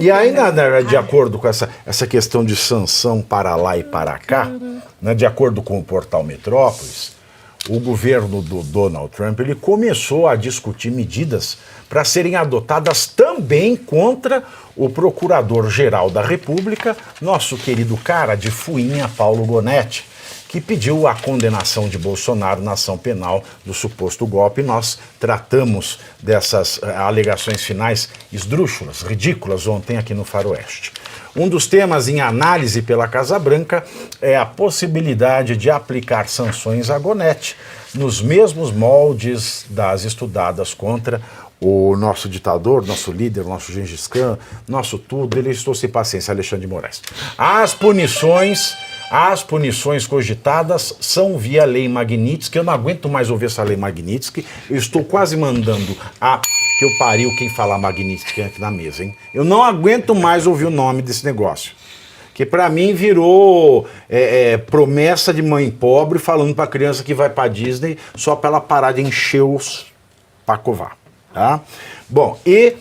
E ainda, né, de acordo com essa questão de sanção para lá e para cá, né, de acordo com o portal Metrópolis, o governo do Donald Trump ele começou a discutir medidas para serem adotadas também contra o Procurador-Geral da República, nosso querido cara de fuinha, Paulo Gonetti, que pediu a condenação de Bolsonaro na ação penal do suposto golpe. Nós tratamos dessas alegações finais esdrúxulas, ridículas, ontem aqui no Faroeste. Um dos temas em análise pela Casa Branca é a possibilidade de aplicar sanções a Gonetti, nos mesmos moldes das estudadas contra o nosso ditador, nosso líder, nosso Gengis Khan, nosso tudo. Ele estou sem paciência, Alexandre de Moraes. As punições cogitadas são via lei Magnitsky. Eu não aguento mais ouvir essa lei Magnitsky. Eu estou quase mandando a que eu pariu quem falar Magnitsky aqui na mesa, hein? Eu não aguento mais ouvir o nome desse negócio. Que pra mim virou promessa de mãe pobre falando pra criança que vai pra Disney só pra ela parar de encher os pacovar, tá? Bom, e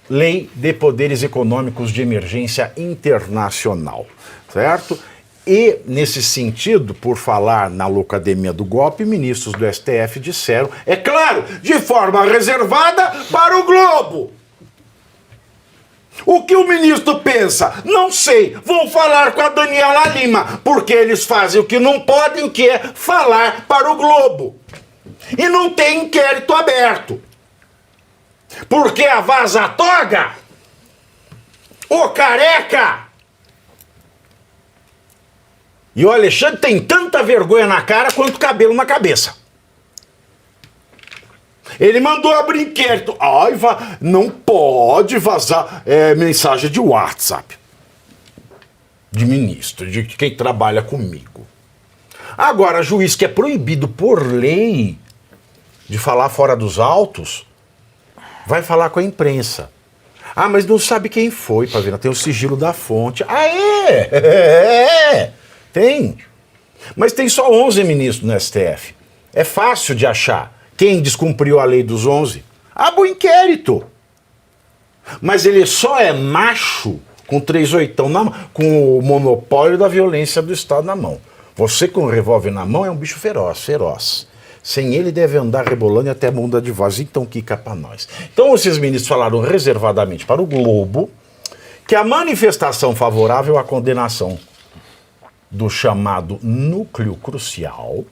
lei de poderes econômicos de emergência internacional, certo? E, nesse sentido, por falar na loucademia do golpe, ministros do STF disseram, é claro, de forma reservada para o Globo. O que o ministro pensa? Não sei. Vou falar com a Daniela Lima, porque eles fazem o que não podem, que é falar para o Globo. E não tem inquérito aberto. Porque a vaza-toga, o careca, e o Alexandre tem tanta vergonha na cara quanto cabelo na cabeça. Ele mandou abrir inquérito. Ai, não pode vazar mensagem de WhatsApp. De ministro, de quem trabalha comigo. Agora, juiz que é proibido por lei de falar fora dos autos, vai falar com a imprensa. Ah, mas não sabe quem foi, Pavina. Tem o sigilo da fonte. Ah, é? Tem. Mas tem só 11 ministros no STF. É fácil de achar quem descumpriu a lei dos 11. Abre o inquérito. Mas ele só é macho com 38 na mão, com o monopólio da violência do Estado na mão. Você com o revólver na mão é um bicho feroz. Sem ele deve andar rebolando e até mudar de voz. Então quica pra nós. Então esses ministros falaram reservadamente para o Globo que a manifestação favorável à condenação do chamado núcleo crucial,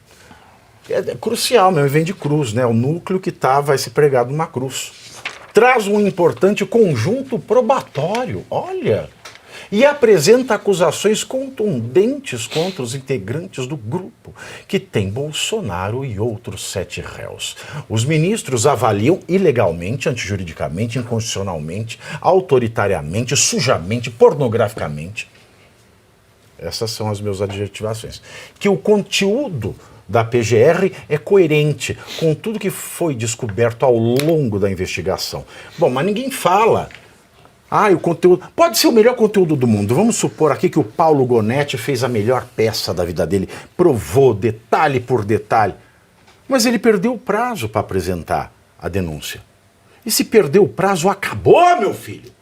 é crucial mesmo, vem de cruz, né? O núcleo que vai se pregar numa cruz. Traz um importante conjunto probatório, olha, e apresenta acusações contundentes contra os integrantes do grupo, que tem Bolsonaro e outros 7 réus. Os ministros avaliam ilegalmente, antijuridicamente, inconstitucionalmente, autoritariamente, sujamente, pornograficamente. Essas são as minhas adjetivações. Que o conteúdo da PGR é coerente com tudo que foi descoberto ao longo da investigação. Bom, mas ninguém fala. O conteúdo... Pode ser o melhor conteúdo do mundo. Vamos supor aqui que o Paulo Gonetti fez a melhor peça da vida dele, provou detalhe por detalhe. Mas ele perdeu o prazo para apresentar a denúncia. E se perdeu o prazo, acabou, meu filho.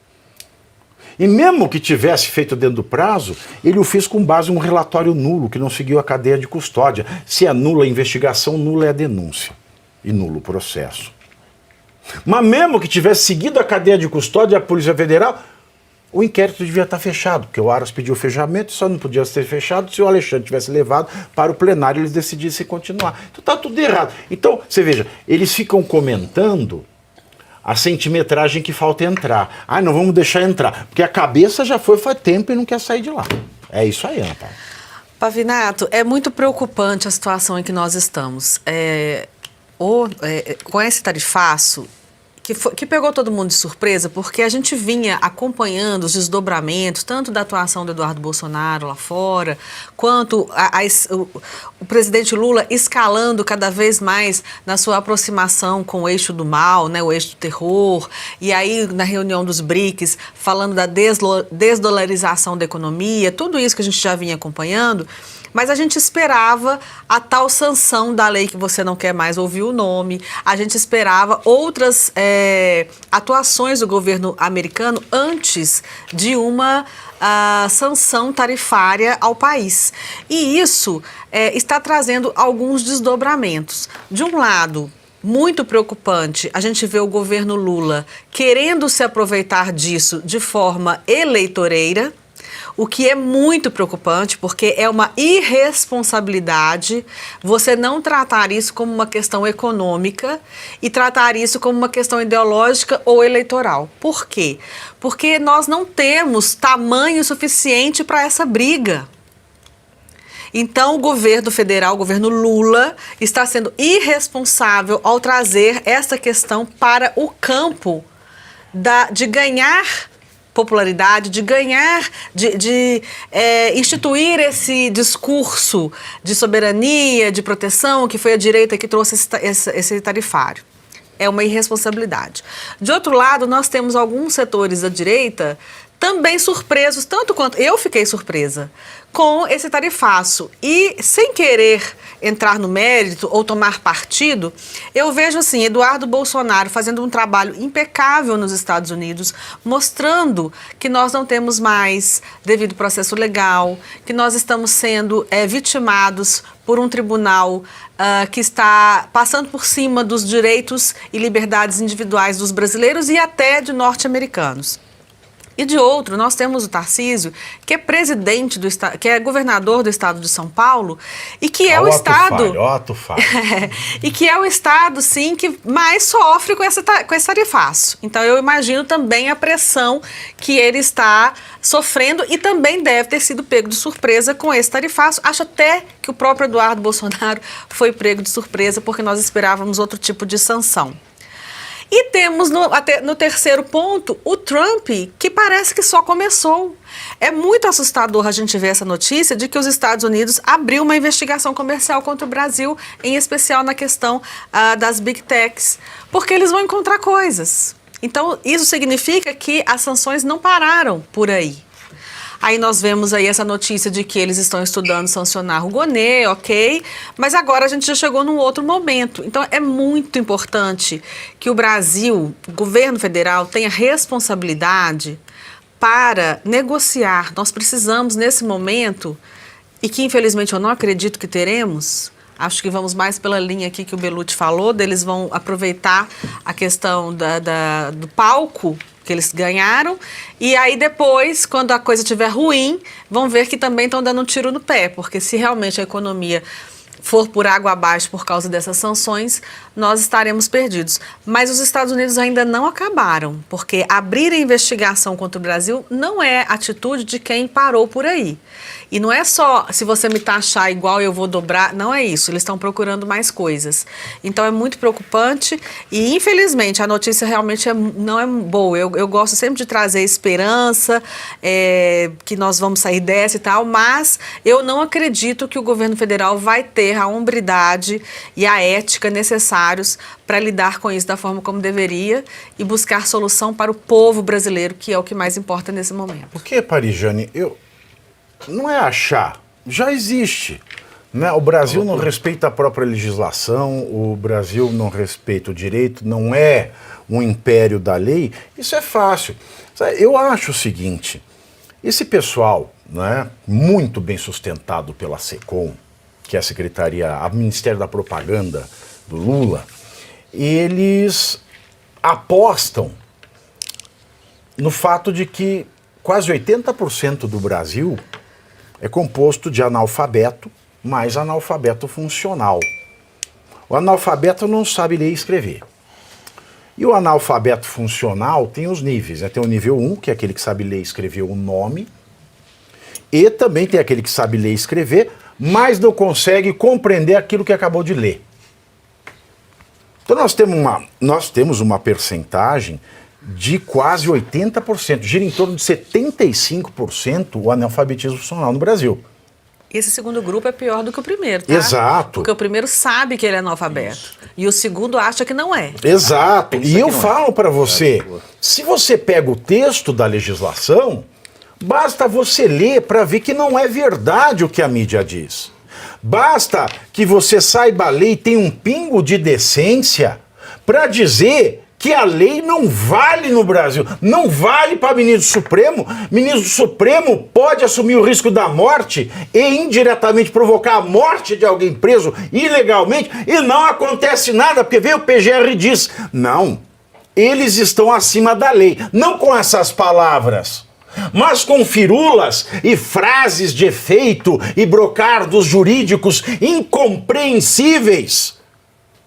E mesmo que tivesse feito dentro do prazo, ele o fez com base em um relatório nulo, que não seguiu a cadeia de custódia. Se é nula a investigação, nula é a denúncia. E nulo o processo. Mas mesmo que tivesse seguido a cadeia de custódia da Polícia Federal, o inquérito devia estar fechado, porque o Aras pediu fechamento, só não podia ser fechado se o Alexandre tivesse levado para o plenário e eles decidissem continuar. Então está tudo errado. Então, você veja, eles ficam comentando a centimetragem que falta entrar. Não vamos deixar entrar, porque a cabeça já foi faz tempo e não quer sair de lá. É isso aí, Ana Paula. Pavinato, é muito preocupante a situação em que nós estamos. Com esse tarifaço, que pegou todo mundo de surpresa, porque a gente vinha acompanhando os desdobramentos, tanto da atuação do Eduardo Bolsonaro lá fora, quanto o presidente Lula escalando cada vez mais na sua aproximação com o eixo do mal, né, o eixo do terror, e aí na reunião dos BRICS, falando da desdolarização da economia, tudo isso que a gente já vinha acompanhando. mas a gente esperava a tal sanção da lei que você não quer mais ouvir o nome, a gente esperava outras atuações do governo americano antes de uma sanção tarifária ao país. E isso está trazendo alguns desdobramentos. De um lado, muito preocupante, a gente vê o governo Lula querendo se aproveitar disso de forma eleitoreira, o que é muito preocupante, porque é uma irresponsabilidade você não tratar isso como uma questão econômica e tratar isso como uma questão ideológica ou eleitoral. Por quê? Porque nós não temos tamanho suficiente para essa briga. Então, o governo federal, o governo Lula, está sendo irresponsável ao trazer essa questão para o campo de ganhar popularidade, de ganhar, de instituir esse discurso de soberania, de proteção, que foi a direita que trouxe esse tarifário. É uma irresponsabilidade. De outro lado, nós temos alguns setores da direita também surpresos, tanto quanto eu fiquei surpresa, com esse tarifaço. E, sem querer entrar no mérito ou tomar partido, eu vejo assim, Eduardo Bolsonaro fazendo um trabalho impecável nos Estados Unidos, mostrando que nós não temos mais devido processo legal, que nós estamos sendo vitimados por um tribunal que está passando por cima dos direitos e liberdades individuais dos brasileiros e até de norte-americanos. E de outro, nós temos o Tarcísio, que é presidente do estado, que é governador do estado de São Paulo, e que é o estado. E que é o estado, sim, que mais sofre com esse tarifaço. Então, eu imagino também a pressão que ele está sofrendo e também deve ter sido pego de surpresa com esse tarifaço. Acho até que o próprio Eduardo Bolsonaro foi pego de surpresa, porque nós esperávamos outro tipo de sanção. E temos no terceiro ponto o Trump, que parece que só começou. É muito assustador a gente ver essa notícia de que os Estados Unidos abriu uma investigação comercial contra o Brasil, em especial na questão das Big Techs, porque eles vão encontrar coisas. Então, isso significa que as sanções não pararam por aí. Aí nós vemos aí essa notícia de que eles estão estudando sancionar o Gonê, ok? Mas agora a gente já chegou num outro momento. Então é muito importante que o Brasil, o governo federal, tenha responsabilidade para negociar. Nós precisamos, nesse momento, e que infelizmente eu não acredito que teremos, acho que vamos mais pela linha aqui que o Bellucci falou, deles vão aproveitar a questão do palco que eles ganharam, e aí depois, quando a coisa estiver ruim, vão ver que também estão dando um tiro no pé, porque se realmente a economia for por água abaixo por causa dessas sanções, nós estaremos perdidos. Mas os Estados Unidos ainda não acabaram, porque abrir a investigação contra o Brasil não é atitude de quem parou por aí. E não é só, se você me taxar igual eu vou dobrar, não é isso, eles estão procurando mais coisas. Então é muito preocupante e infelizmente a notícia realmente não é boa. Eu gosto sempre de trazer esperança, que nós vamos sair dessa e tal, mas eu não acredito que o governo federal vai ter a hombridade e a ética necessários para lidar com isso da forma como deveria e buscar solução para o povo brasileiro, que é o que mais importa nesse momento. Por que, Parijane, não é achar, já existe. Né? O Brasil não respeita a própria legislação, o Brasil não respeita o direito, não é um império da lei. Isso é fácil. Eu acho o seguinte, esse pessoal, né, muito bem sustentado pela SECOM, que é a Ministério da Propaganda do Lula, eles apostam no fato de que quase 80% do Brasil é composto de analfabeto, mais analfabeto funcional. O analfabeto não sabe ler e escrever. E o analfabeto funcional tem os níveis, né? Tem o nível 1, que é aquele que sabe ler e escrever o nome, e também tem aquele que sabe ler e escrever, mas não consegue compreender aquilo que acabou de ler. Então nós temos uma percentagem de quase 80%, gira em torno de 75% o analfabetismo funcional no Brasil. Esse segundo grupo é pior do que o primeiro, tá? Exato. Porque o primeiro sabe que ele é analfabeto. Isso. E o segundo acha que não é. Exato. E eu falo para você, se você pega o texto da legislação, Basta você ler para ver que não é verdade o que a mídia diz. Basta que você saiba ler e tenha um pingo de decência para dizer que a lei não vale no Brasil, não vale para ministro Supremo. Ministro Supremo pode assumir o risco da morte e indiretamente provocar a morte de alguém preso ilegalmente e não acontece nada, porque veio o PGR e diz, não, eles estão acima da lei, não com essas palavras, mas com firulas e frases de efeito e brocardos jurídicos incompreensíveis,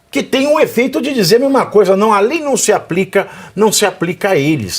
que tem um efeito de dizer a mesma coisa, não, a lei não se aplica a eles.